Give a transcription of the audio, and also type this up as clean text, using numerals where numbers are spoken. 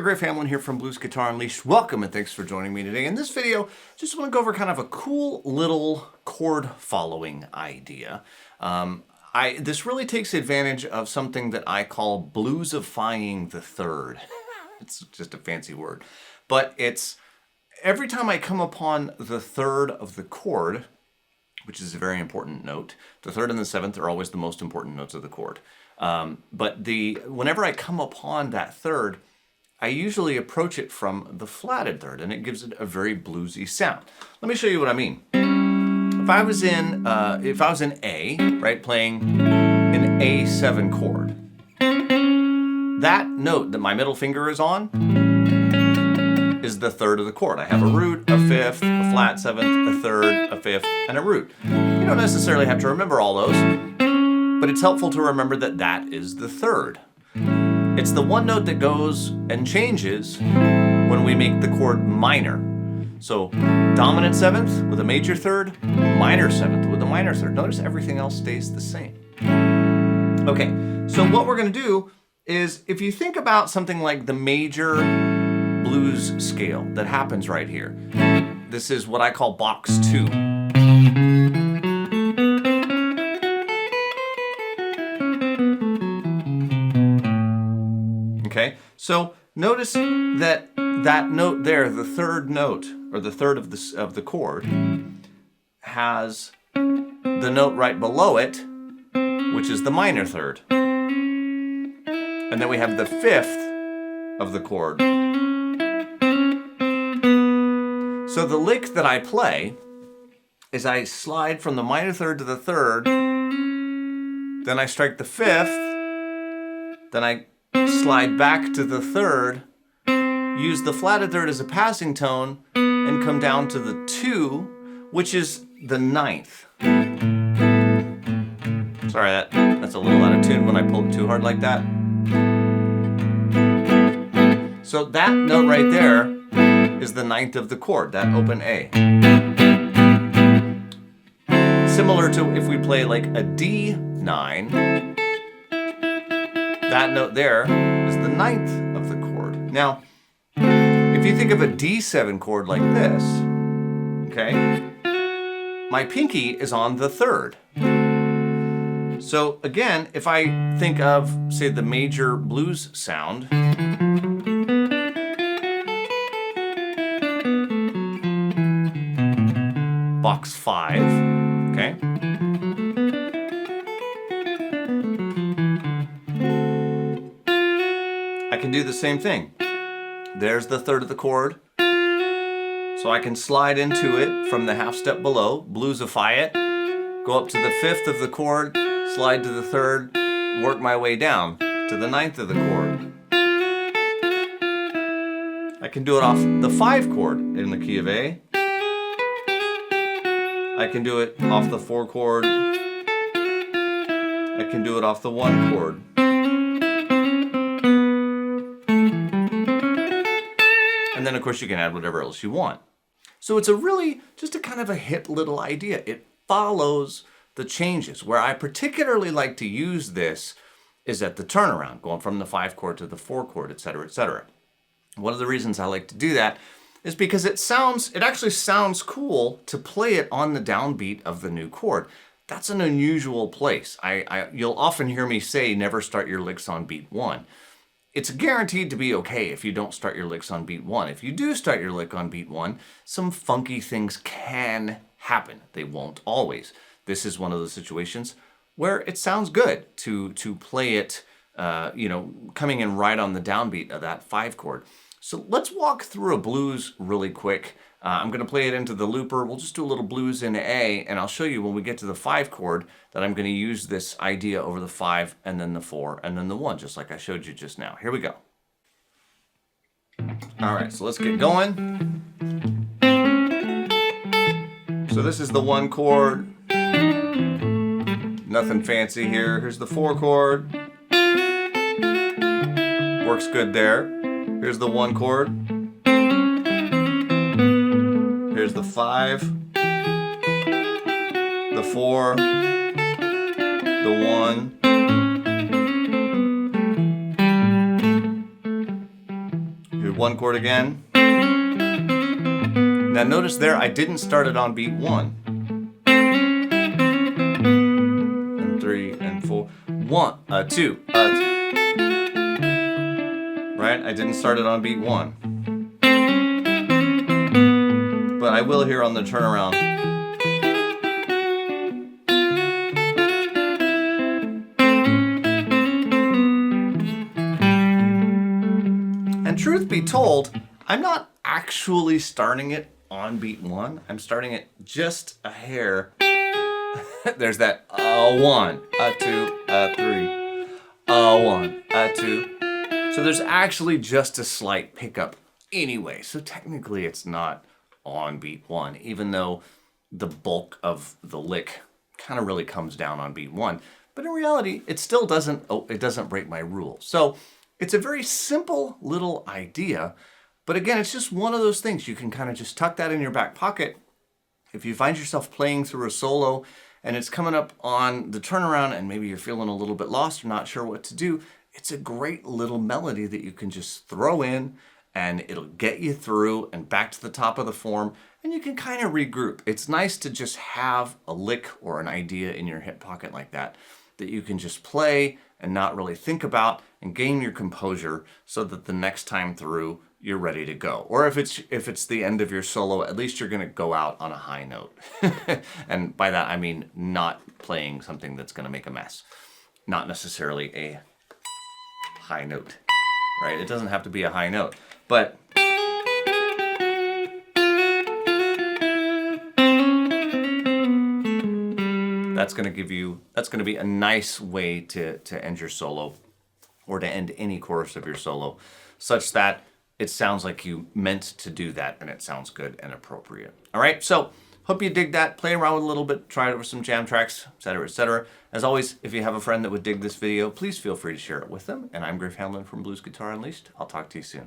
Great Hamlin here from Blues Guitar Unleashed. Welcome and thanks for joining me today. In this video, just want to go over kind of a cool little chord following idea. This really takes advantage of something that I call bluesifying the third. It's just a fancy word. But it's every time I come upon the third of the chord, which is a very important note, the third and the seventh are always the most important notes of the chord. But whenever I come upon that third, I usually approach it from the flatted third, and it gives it a very bluesy sound. Let me show you what I mean. If I was in A, right, playing an A7 chord, that note that my middle finger is on is the third of the chord. I have a root, a fifth, a flat seventh, a third, a fifth, and a root. You don't necessarily have to remember all those, but it's helpful to remember that that is the third. It's the one note that goes and changes when we make the chord minor. So dominant seventh with a major third, minor seventh with a minor third. Notice everything else stays the same. Okay, so what we're going to do is, if you think about something like the major blues scale that happens right here, this is what I call box 2. Okay, so notice that that note there, the third note, or the third of the chord, has the note right below it, which is the minor third. And then we have the fifth of the chord. So the lick that I play is I slide from the minor third to the third, then I strike the fifth, then I slide back to the third, use the flatted third as a passing tone, and come down to the 2, which is the ninth. Sorry, that's a little out of tune when I pull it too hard like that. So that note right there is the ninth of the chord, that open A. Similar to if we play like a D9, that note there is the ninth of the chord. Now, if you think of a D7 chord like this, okay, my pinky is on the third. So again, if I think of, say, the major blues sound, box 5, okay? I can do the same thing. There's the third of the chord. So I can slide into it from the half step below, bluesify it, go up to the fifth of the chord, slide to the third, work my way down to the ninth of the chord. I can do it off the 5 chord in the key of A. I can do it off the 4 chord. I can do it off the 1 chord. And then of course you can add whatever else you want. So it's just a kind of a hip little idea. It follows the changes. Where I particularly like to use this is at the turnaround, going from the 5 chord to the 4 chord, etc., etc. One of the reasons I like to do that is because it actually sounds cool to play it on the downbeat of the new chord. That's an unusual place. You'll often hear me say, never start your licks on beat 1. It's guaranteed to be okay if you don't start your licks on beat 1. If you do start your lick on beat 1, some funky things can happen. They won't always. This is one of the situations where it sounds good to play it, coming in right on the downbeat of that 5 chord. So let's walk through a blues really quick. I'm going to play it into the looper. We'll just do a little blues in A, and I'll show you when we get to the 5 chord that I'm going to use this idea over the 5, and then the 4, and then the 1, just like I showed you just now. Here we go. All right, so let's get going. So this is the 1 chord. Nothing fancy here. Here's the 4 chord. Works good there. Here's the 1 chord. Here's the 5, the 4, the 1. 1 chord again. Now notice there I didn't start it on beat 1. And 3 and 4. 1, 2, right? I didn't start it on beat 1. But I will here on the turnaround. And truth be told, I'm not actually starting it on beat 1. I'm starting it just a hair. There's that 1, 2, 3, 1, 2. So there's actually just a slight pickup anyway. So technically it's not on beat 1, even though the bulk of the lick kind of really comes down on beat 1. But in reality, it still doesn't, it doesn't break my rule. So it's a very simple little idea. But again, it's just one of those things. You can kind of just tuck that in your back pocket. If you find yourself playing through a solo and it's coming up on the turnaround and maybe you're feeling a little bit lost or not sure what to do, it's a great little melody that you can just throw in and it'll get you through and back to the top of the form and you can kind of regroup. It's nice to just have a lick or an idea in your hip pocket like that you can just play and not really think about and gain your composure so that the next time through you're ready to go. Or if it's the end of your solo, at least you're going to go out on a high note. And by that I mean not playing something that's going to make a mess. Not necessarily a high note, right? It doesn't have to be a high note, but that's going to be a nice way to end your solo or to end any chorus of your solo such that it sounds like you meant to do that and it sounds good and appropriate. All right, so hope you dig that. Play around with it a little bit, try it over some jam tracks, etc., etc. As always, if you have a friend that would dig this video, please feel free to share it with them. And I'm Griff Hamlin from Blues Guitar Unleashed. I'll talk to you soon.